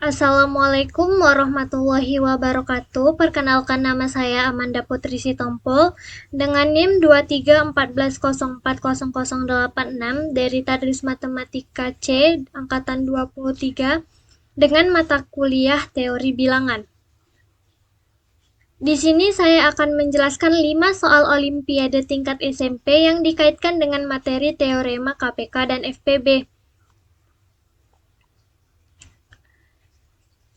Assalamualaikum warahmatullahi wabarakatuh. Perkenalkan, nama saya Amanda Putri Sitompul dengan NIM 2314040086 dari Tadris Matematika C angkatan 23 dengan mata kuliah Teori Bilangan. Di sini saya akan menjelaskan 5 soal olimpiade tingkat SMP yang dikaitkan dengan materi teorema KPK dan FPB.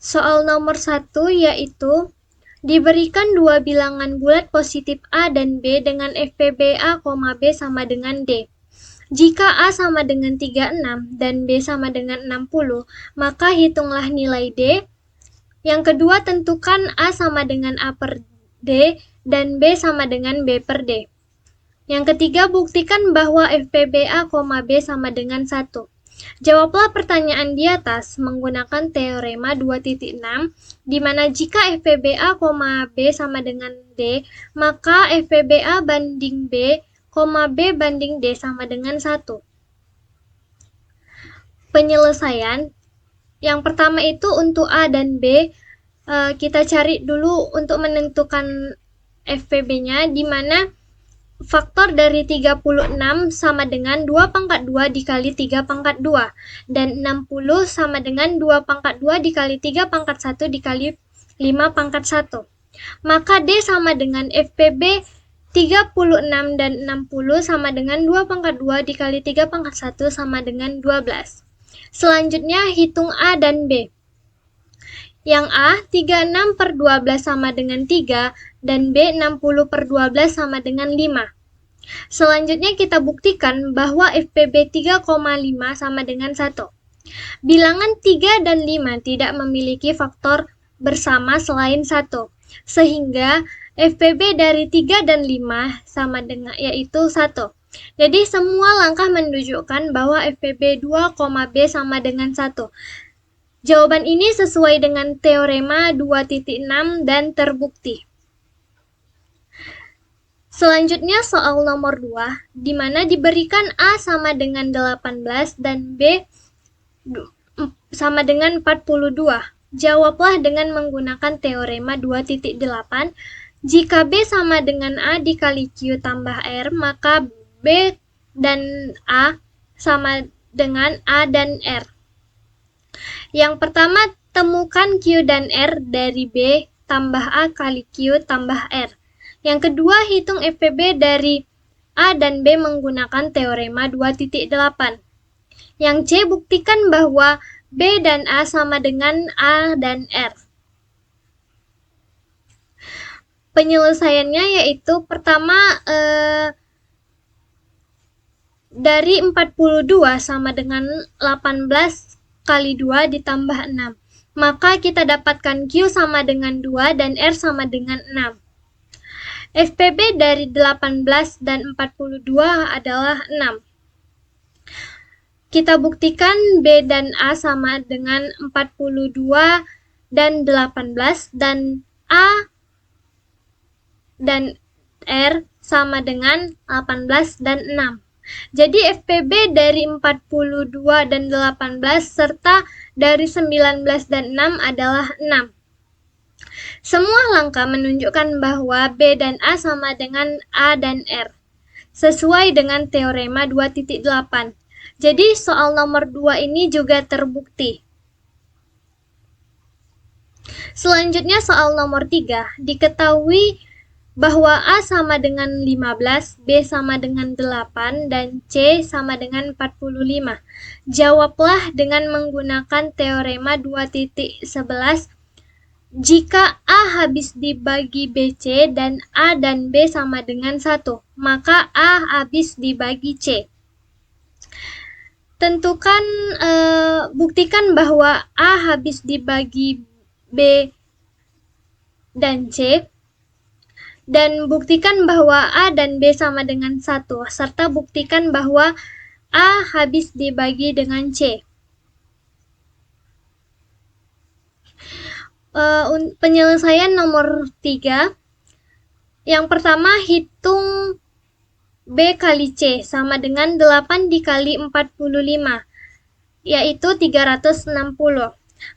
Soal nomor 1 yaitu diberikan dua bilangan bulat positif A dan B dengan FPB A, B sama dengan D. Jika A sama dengan 36 dan B sama dengan 60, maka hitunglah nilai D. Yang kedua, tentukan A sama dengan A per D dan B sama dengan B per D. Yang ketiga, buktikan bahwa FPB A, B sama dengan 1. Jawablah pertanyaan di atas menggunakan teorema 2.6, di mana jika FPB A, B sama dengan D, maka FPB A banding B, B banding D sama dengan 1. Penyelesaian yang pertama itu untuk A dan B, kita cari dulu untuk menentukan FPB-nya, di mana faktor dari 36 sama dengan 2 pangkat 2 dikali 3 pangkat 2. Dan 60 sama dengan 2 pangkat 2 dikali 3 pangkat 1 dikali 5 pangkat 1. Maka D sama dengan FPB 36 dan 60 sama dengan 2 pangkat 2 dikali 3 pangkat 1 sama dengan 12. Selanjutnya hitung A dan B. Yang A, 36 per 12 sama dengan 3, dan B, 60 per 12 sama dengan 5. Selanjutnya kita buktikan bahwa FPB 3,5 sama dengan 1. Bilangan 3 dan 5 tidak memiliki faktor bersama selain 1, sehingga FPB dari 3 dan 5 sama dengan yaitu 1. Jadi semua langkah menunjukkan bahwa FPB 2, B sama dengan 1. Jawaban ini sesuai dengan teorema 2.6 dan terbukti. Selanjutnya soal nomor 2, di mana diberikan A sama dengan 18 dan B sama dengan 42. Jawablah dengan menggunakan teorema 2.8. Jika B sama dengan A dikali Q tambah R, maka B dan A sama dengan A dan R. Yang pertama, temukan Q dan R dari B tambah A kali Q tambah R. Yang kedua, hitung FPB dari A dan B menggunakan teorema 2.8. Yang C, buktikan bahwa B dan A sama dengan A dan R. Penyelesaiannya yaitu pertama, dari 42 sama dengan 18 kali 2 ditambah 6. Maka kita dapatkan Q sama dengan 2 dan R sama dengan 6. FPB dari 18 dan 42 adalah 6. Kita buktikan B dan A sama dengan 42 dan 18, dan A dan R sama dengan 18 dan 6. Jadi FPB dari 42 dan 18 serta dari 19 dan 6 adalah 6. Semua langkah menunjukkan bahwa B dan A sama dengan A dan R, sesuai dengan teorema 2.8. Jadi soal nomor 2 ini juga terbukti. Selanjutnya soal nomor 3, diketahui bahwa A sama dengan 15, B sama dengan 8, dan C sama dengan 45. Jawablah dengan menggunakan teorema 2.11. Jika A habis dibagi BC dan A dan B sama dengan 1, maka A habis dibagi C. Buktikan bahwa A habis dibagi B dan C, dan buktikan bahwa A dan B sama dengan 1, serta buktikan bahwa A habis dibagi dengan C. Penyelesaian nomor 3. Yang pertama, hitung B kali C sama dengan 8 dikali 45, yaitu 360.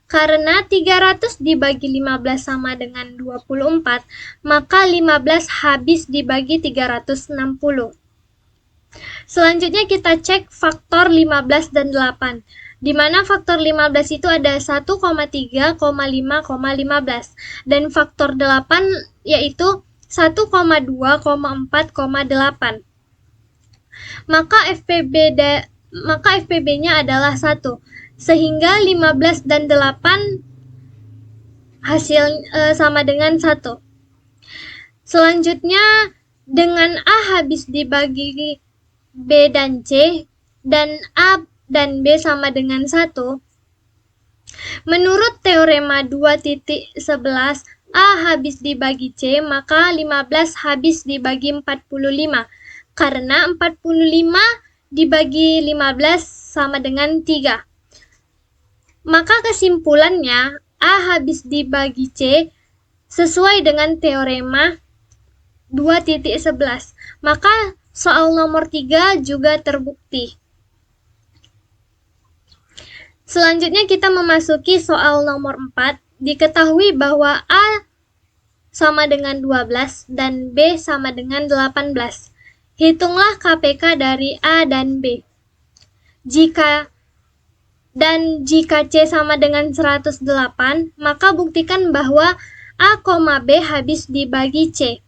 Karena 300 dibagi 15 sama dengan 24, maka 15 habis dibagi 360. Selanjutnya kita cek faktor 15 dan 8. Di mana faktor 15 itu ada 1,3, 5, 15. Dan faktor 8 yaitu 1,2, 4, 8. Maka FPB-nya adalah 1. Sehingga 15 dan 8 sama dengan 1. Selanjutnya, dengan A habis dibagi B dan C, dan A dan B sama dengan 1, menurut teorema 2.11, A habis dibagi C, maka 15 habis dibagi 45. Karena 45 dibagi 15 sama dengan 3. Maka kesimpulannya, A habis dibagi C sesuai dengan teorema 2.11. Maka soal nomor 3 juga terbukti. Selanjutnya kita memasuki soal nomor 4. Diketahui bahwa A sama dengan 12 dan B sama dengan 18. Hitunglah KPK dari A dan B. Jika C sama dengan 108, maka buktikan bahwa A, B habis dibagi C.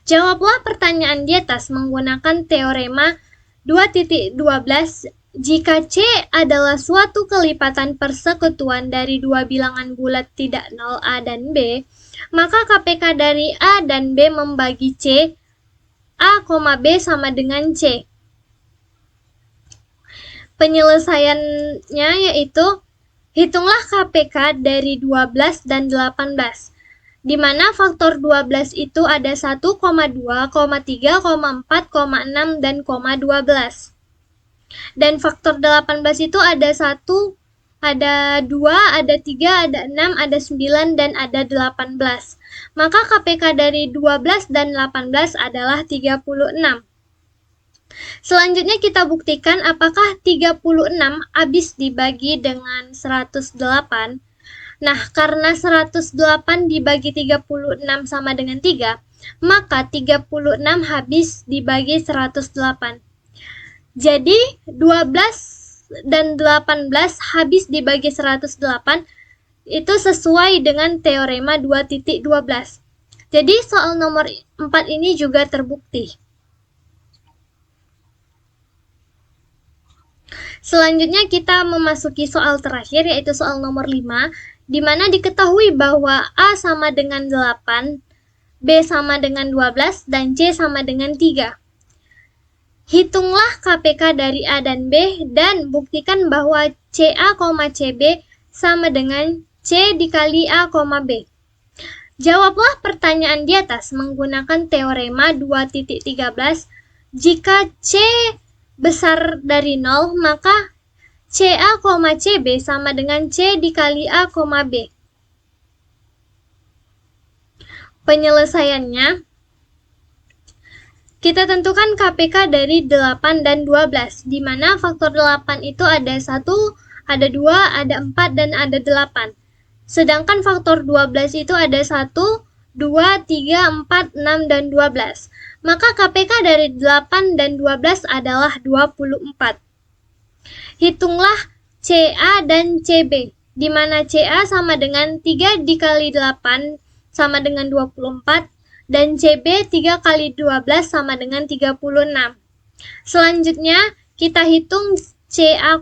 Jawablah pertanyaan di atas menggunakan teorema 2.12. Jika C adalah suatu kelipatan persekutuan dari dua bilangan bulat tidak nol A dan B, maka KPK dari A dan B membagi C, A, B sama dengan C. Penyelesaiannya yaitu, hitunglah KPK dari 12 dan 18, di mana faktor 12 itu ada 1,2, 3, 4, 6, dan 12. Dan faktor 18 itu ada 1, ada 2, ada 3, ada 6, ada 9, dan ada 18. Maka KPK dari 12 dan 18 adalah 36. Selanjutnya kita buktikan apakah 36 habis dibagi dengan 108. Nah, karena 108 dibagi 36 sama dengan 3, maka 36 habis dibagi 108. Jadi, 12 dan 18 habis dibagi 108 itu sesuai dengan teorema 2.12. Jadi, soal nomor 4 ini juga terbukti. Selanjutnya kita memasuki soal terakhir, yaitu soal nomor 5, di mana diketahui bahwa A sama dengan 8, B sama dengan 12, dan C sama dengan 3. Hitunglah KPK dari A dan B, dan buktikan bahwa CA, CB sama dengan C dikali A, B. Jawablah pertanyaan di atas menggunakan teorema 2.13. Jika C besar dari 0, maka CA, CB sama dengan C dikali A, B. Penyelesaiannya, kita tentukan KPK dari 8 dan 12, di mana faktor 8 itu ada 1, ada 2, ada 4, dan ada 8. Sedangkan faktor 12 itu ada 1, 2, 3, 4, 6, dan 12. Maka KPK dari 8 dan 12 adalah 24. Hitunglah CA dan CB, di mana CA sama dengan 3 dikali 8 sama dengan 24, dan CB 3 kali 12 sama dengan 36. Selanjutnya, kita hitung CA,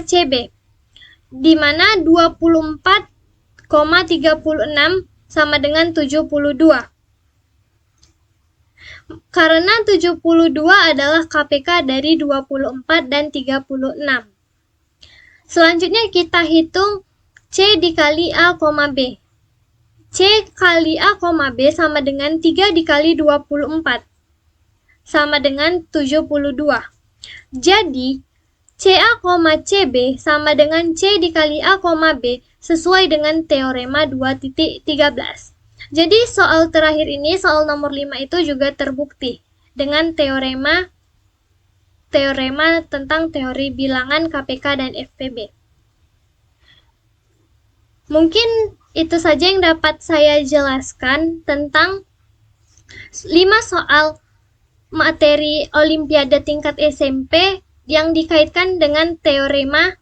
CB, di mana 24,36 sama dengan 72. Karena 72 adalah KPK dari 24 dan 36. Selanjutnya kita hitung C dikali A, B. C kali A, B sama dengan 3 dikali 24. Sama dengan 72. Jadi, CA, CB sama dengan C dikali A, B sesuai dengan teorema 2.13. Jadi soal terakhir ini, soal nomor 5 itu juga terbukti dengan teorema teorema tentang teori bilangan KPK dan FPB. Mungkin itu saja yang dapat saya jelaskan tentang 5 soal materi Olimpiade tingkat SMP yang dikaitkan dengan teorema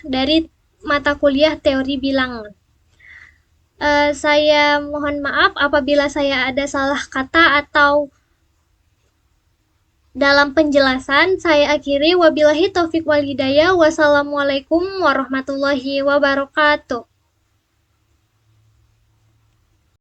dari mata kuliah teori bilangan. Saya mohon maaf apabila saya ada salah kata atau dalam penjelasan. Saya akhiri, wabillahi taufik wal hidayah. Wassalamualaikum warahmatullahi wabarakatuh.